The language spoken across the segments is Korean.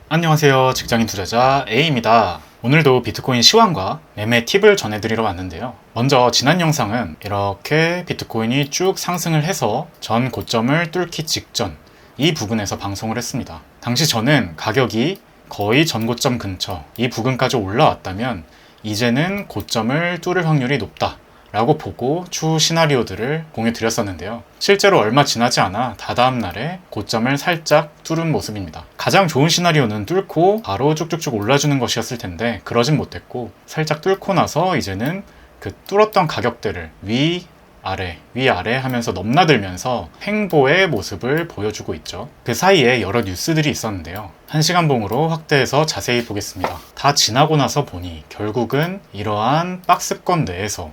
안녕하세요. 직장인 투자자 A입니다. 오늘도 비트코인 시황과 매매 팁을 전해드리러 왔는데요. 먼저 지난 영상은 이렇게 비트코인이 쭉 상승을 해서 전 고점을 뚫기 직전 이 부근에서 방송을 했습니다. 당시 저는 가격이 거의 전 고점 근처 이 부근까지 올라왔다면 이제는 고점을 뚫을 확률이 높다 라고 보고 추후 시나리오들을 공유 드렸었는데요. 실제로 얼마 지나지 않아 다다음 날에 고점을 살짝 뚫은 모습입니다. 가장 좋은 시나리오는 뚫고 바로 쭉쭉쭉 올라주는 것이었을 텐데 그러진 못했고, 살짝 뚫고 나서 이제는 그 뚫었던 가격대를 위아래 하면서 넘나들면서 횡보의 모습을 보여주고 있죠. 그 사이에 여러 뉴스들이 있었는데요. 1시간 봉으로 확대해서 자세히 보겠습니다. 다 지나고 나서 보니 결국은 이러한 박스권 내에서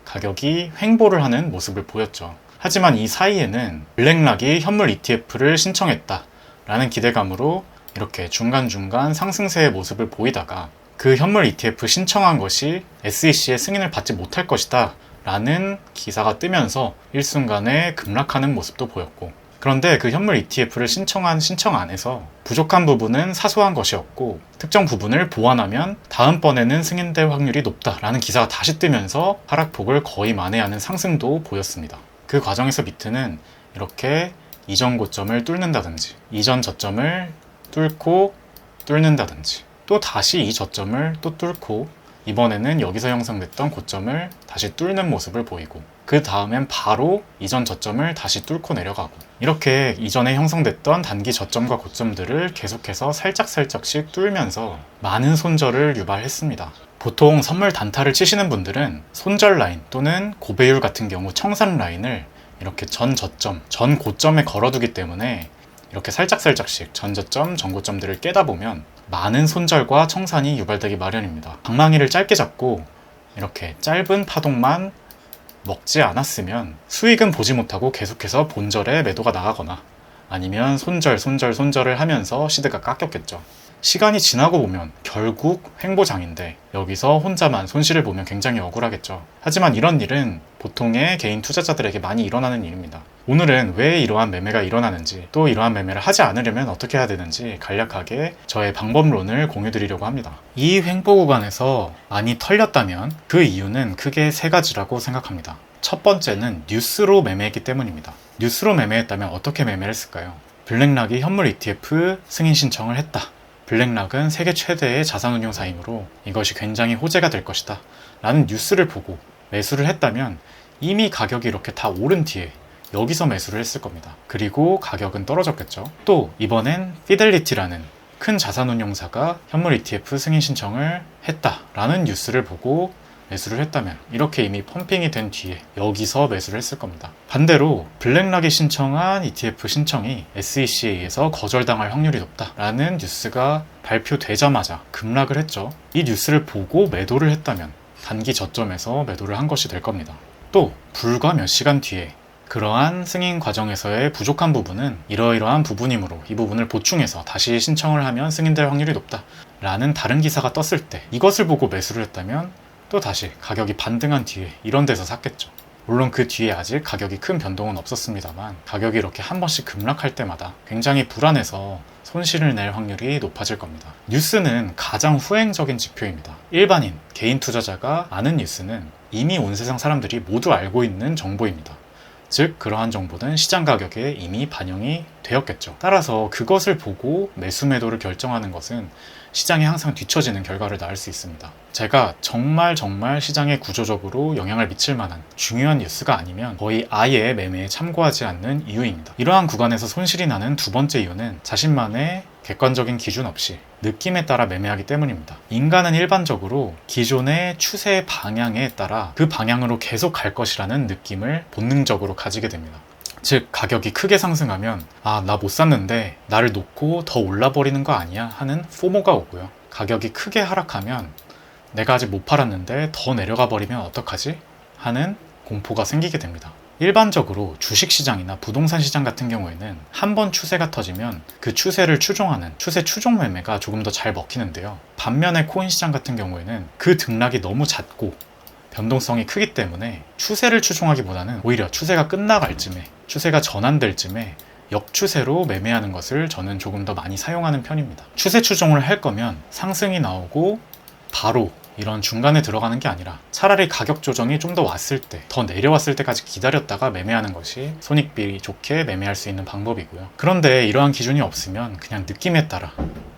가격이 횡보를 하는 모습을 보였죠. 하지만 이 사이에는 블랙락이 현물 ETF를 신청했다 라는 기대감으로 이렇게 중간중간 상승세의 모습을 보이다가 그 현물 ETF 신청한 것이 SEC의 승인을 받지 못할 것이다 라는 기사가 뜨면서 일순간에 급락하는 모습도 보였고, 그런데 그 현물 ETF를 신청한 신청안에서 부족한 부분은 사소한 것이었고 특정 부분을 보완하면 다음번에는 승인될 확률이 높다라는 기사가 다시 뜨면서 하락폭을 거의 만회하는 상승도 보였습니다. 그 과정에서 비트는 이렇게 이전 고점을 뚫는다든지 이전 저점을 뚫고 뚫는다든지 또 다시 이 저점을 또 뚫고 이번에는 여기서 형성됐던 고점을 다시 뚫는 모습을 보이고, 그 다음엔 바로 이전 저점을 다시 뚫고 내려가고, 이렇게 이전에 형성됐던 단기 저점과 고점들을 계속해서 살짝씩 뚫면서 많은 손절을 유발했습니다. 보통 선물 단타를 치시는 분들은 손절 라인 또는 고배율 같은 경우 청산 라인을 이렇게 전 저점, 전 고점에 걸어두기 때문에 이렇게 살짝씩 전 저점, 전 고점들을 깨다 보면 많은 손절과 청산이 유발되기 마련입니다. 방망이를 짧게 잡고 이렇게 짧은 파동만 먹지 않았으면 수익은 보지 못하고 계속해서 본절에 매도가 나가거나 아니면 손절을 하면서 시드가 깎였겠죠. 시간이 지나고 보면 결국 횡보장인데 여기서 혼자만 손실을 보면 굉장히 억울하겠죠. 하지만 이런 일은 보통의 개인 투자자들에게 많이 일어나는 일입니다. 오늘은 왜 이러한 매매가 일어나는지, 또 이러한 매매를 하지 않으려면 어떻게 해야 되는지 간략하게 저의 방법론을 공유드리려고 합니다. 이 횡보 구간에서 많이 털렸다면 그 이유는 크게 세 가지라고 생각합니다. 첫 번째는 뉴스로 매매했기 때문입니다. 뉴스로 매매했다면 어떻게 매매를 했을까요? 블랙락이 현물 ETF 승인 신청을 했다. 블랙락은 세계 최대의 자산운용사이므로 이것이 굉장히 호재가 될 것이다 라는 뉴스를 보고 매수를 했다면 이미 가격이 이렇게 다 오른 뒤에 여기서 매수를 했을 겁니다. 그리고 가격은 떨어졌겠죠. 또 이번엔 피델리티라는 큰 자산운용사가 현물 ETF 승인 신청을 했다라는 뉴스를 보고 매수를 했다면 이렇게 이미 펌핑이 된 뒤에 여기서 매수를 했을 겁니다. 반대로 블랙락이 신청한 ETF 신청이 SEC에 의해서 거절당할 확률이 높다라는 뉴스가 발표되자마자 급락을 했죠. 이 뉴스를 보고 매도를 했다면 단기 저점에서 매도를 한 것이 될 겁니다. 또 불과 몇 시간 뒤에 그러한 승인 과정에서의 부족한 부분은 이러이러한 부분이므로 이 부분을 보충해서 다시 신청을 하면 승인될 확률이 높다 라는 다른 기사가 떴을 때 이것을 보고 매수를 했다면 또 다시 가격이 반등한 뒤에 이런 데서 샀겠죠. 물론 그 뒤에 아직 가격이 큰 변동은 없었습니다만 가격이 이렇게 한 번씩 급락할 때마다 굉장히 불안해서 손실을 낼 확률이 높아질 겁니다. 뉴스는 가장 후행적인 지표입니다. 일반인, 개인 투자자가 아는 뉴스는 이미 온 세상 사람들이 모두 알고 있는 정보입니다. 즉 그러한 정보는 시장 가격에 이미 반영이 되었겠죠. 따라서 그것을 보고 매수 매도를 결정하는 것은 시장에 항상 뒤처지는 결과를 낳을 수 있습니다. 제가 정말 시장에 구조적으로 영향을 미칠 만한 중요한 뉴스가 아니면 거의 아예 매매에 참고하지 않는 이유입니다. 이러한 구간에서 손실이 나는 두 번째 이유는 자신만의 객관적인 기준 없이 느낌에 따라 매매하기 때문입니다. 인간은 일반적으로 기존의 추세 방향에 따라 그 방향으로 계속 갈 것이라는 느낌을 본능적으로 가지게 됩니다. 즉 가격이 크게 상승하면 나 못 샀는데 나를 놓고 더 올라버리는 거 아니야 하는 포모가 오고요. 가격이 크게 하락하면 내가 아직 못 팔았는데 더 내려가 버리면 어떡하지? 하는 공포가 생기게 됩니다. 일반적으로 주식시장이나 부동산 시장 같은 경우에는 한번 추세가 터지면 그 추세를 추종하는 추세 추종 매매가 조금 더 잘 먹히는데요. 반면에 코인 시장 같은 경우에는 그 등락이 너무 잦고 변동성이 크기 때문에 추세를 추종하기보다는 오히려 추세가 끝나갈 쯤에, 추세가 전환될 쯤에 역추세로 매매하는 것을 저는 조금 더 많이 사용하는 편입니다. 추세 추종을 할 거면 상승이 나오고 바로 이런 중간에 들어가는 게 아니라 차라리 가격 조정이 좀 더 왔을 때, 더 내려왔을 때까지 기다렸다가 매매하는 것이 손익비 좋게 매매할 수 있는 방법이고요. 그런데 이러한 기준이 없으면 그냥 느낌에 따라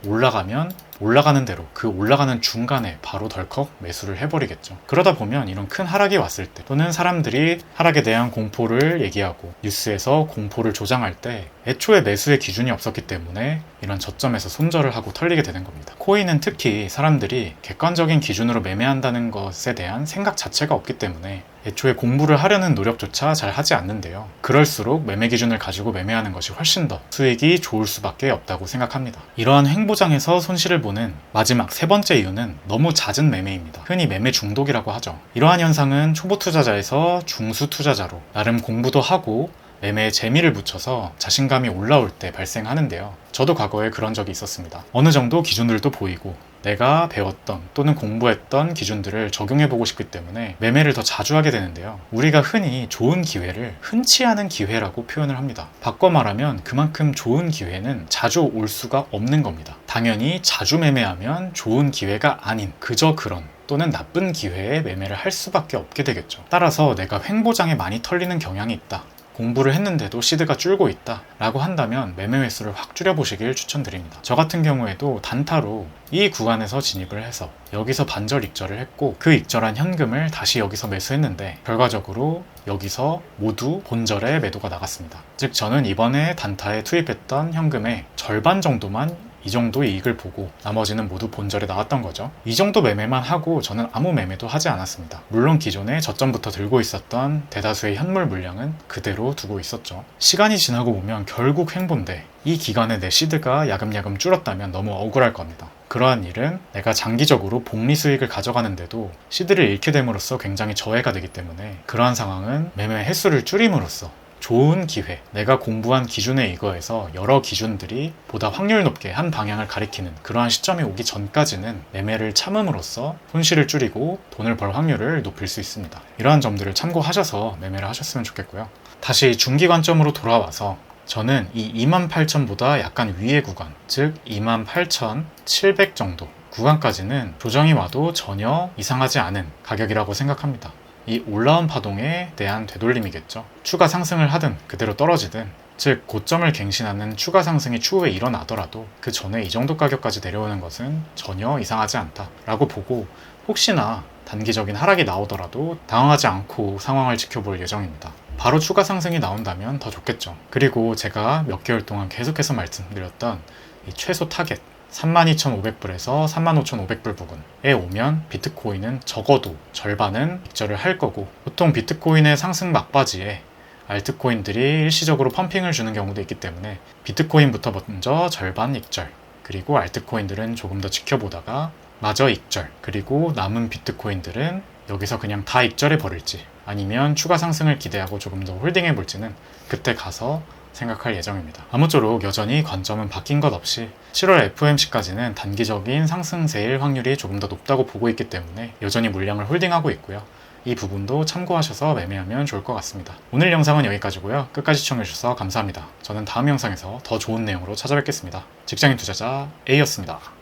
올라가면 올라가는 대로 그 올라가는 중간에 바로 덜컥 매수를 해버리겠죠. 그러다 보면 이런 큰 하락이 왔을 때, 또는 사람들이 하락에 대한 공포를 얘기하고 뉴스에서 공포를 조장할 때 애초에 매수의 기준이 없었기 때문에 이런 저점에서 손절을 하고 털리게 되는 겁니다. 코인은 특히 사람들이 객관적인 기준으로 매매한다는 것에 대한 생각 자체가 없기 때문에 애초에 공부를 하려는 노력조차 잘 하지 않는데요. 그럴수록 매매 기준을 가지고 매매하는 것이 훨씬 더 수익이 좋을 수밖에 없다고 생각합니다. 이러한 횡보장에서 손실을 보는 마지막 세 번째 이유는 너무 잦은 매매입니다. 흔히 매매 중독이라고 하죠. 이러한 현상은 초보 투자자에서 중수 투자자로 나름 공부도 하고 매매에 재미를 붙여서 자신감이 올라올 때 발생하는데요. 저도 과거에 그런 적이 있었습니다. 어느 정도 기준들도 보이고 내가 배웠던 또는 공부했던 기준들을 적용해보고 싶기 때문에 매매를 더 자주 하게 되는데요. 우리가 흔히 좋은 기회를 흔치 않은 기회라고 표현을 합니다. 바꿔 말하면 그만큼 좋은 기회는 자주 올 수가 없는 겁니다. 당연히 자주 매매하면 좋은 기회가 아닌 그저 그런 또는 나쁜 기회에 매매를 할 수밖에 없게 되겠죠. 따라서 내가 횡보장에 많이 털리는 경향이 있다, 공부를 했는데도 시드가 줄고 있다 라고 한다면 매매 횟수를 확 줄여보시길 추천드립니다. 저 같은 경우에도 단타로 이 구간에서 진입을 해서 여기서 반절 익절을 했고 그 익절한 현금을 다시 여기서 매수했는데 결과적으로 여기서 모두 본절에 매도가 나갔습니다. 즉 저는 이번에 단타에 투입했던 현금의 절반 정도만 이 정도 이익을 보고 나머지는 모두 본절에 나왔던 거죠. 이 정도 매매만 하고 저는 아무 매매도 하지 않았습니다. 물론 기존에 저점부터 들고 있었던 대다수의 현물 물량은 그대로 두고 있었죠. 시간이 지나고 보면 결국 횡보인데 이 기간에 내 시드가 야금야금 줄었다면 너무 억울할 겁니다. 그러한 일은 내가 장기적으로 복리 수익을 가져가는데도 시드를 잃게 됨으로써 굉장히 저해가 되기 때문에 그러한 상황은 매매 횟수를 줄임으로써 좋은 기회, 내가 공부한 기준에 이거에서 여러 기준들이 보다 확률 높게 한 방향을 가리키는 그러한 시점이 오기 전까지는 매매를 참음으로써 손실을 줄이고 돈을 벌 확률을 높일 수 있습니다. 이러한 점들을 참고하셔서 매매를 하셨으면 좋겠고요. 다시 중기 관점으로 돌아와서 저는 이 28,000보다 약간 위의 구간, 즉 28,700 정도 구간까지는 조정이 와도 전혀 이상하지 않은 가격이라고 생각합니다. 이 올라온 파동에 대한 되돌림이겠죠. 추가 상승을 하든 그대로 떨어지든, 즉 고점을 갱신하는 추가 상승이 추후에 일어나더라도 그 전에 이 정도 가격까지 내려오는 것은 전혀 이상하지 않다 라고 보고, 혹시나 단기적인 하락이 나오더라도 당황하지 않고 상황을 지켜볼 예정입니다. 바로 추가 상승이 나온다면 더 좋겠죠. 그리고 제가 몇 개월 동안 계속해서 말씀드렸던 이 최소 타겟 32,500불에서 35,500불 부근에 오면 비트코인은 적어도 절반은 익절을 할 거고, 보통 비트코인의 상승 막바지에 알트코인들이 일시적으로 펌핑을 주는 경우도 있기 때문에 비트코인부터 먼저 절반 익절, 그리고 알트코인들은 조금 더 지켜보다가 마저 익절, 그리고 남은 비트코인들은 여기서 그냥 다 익절해 버릴지 아니면 추가 상승을 기대하고 조금 더 홀딩해 볼지는 그때 가서 생각할 예정입니다. 아무쪼록 여전히 관점은 바뀐 것 없이 7월 FOMC까지는 단기적인 상승세일 확률이 조금 더 높다고 보고 있기 때문에 여전히 물량을 홀딩하고 있고요. 이 부분도 참고하셔서 매매하면 좋을 것 같습니다. 오늘 영상은 여기까지고요. 끝까지 시청해주셔서 감사합니다. 저는 다음 영상에서 더 좋은 내용으로 찾아뵙겠습니다. 직장인 투자자 A였습니다.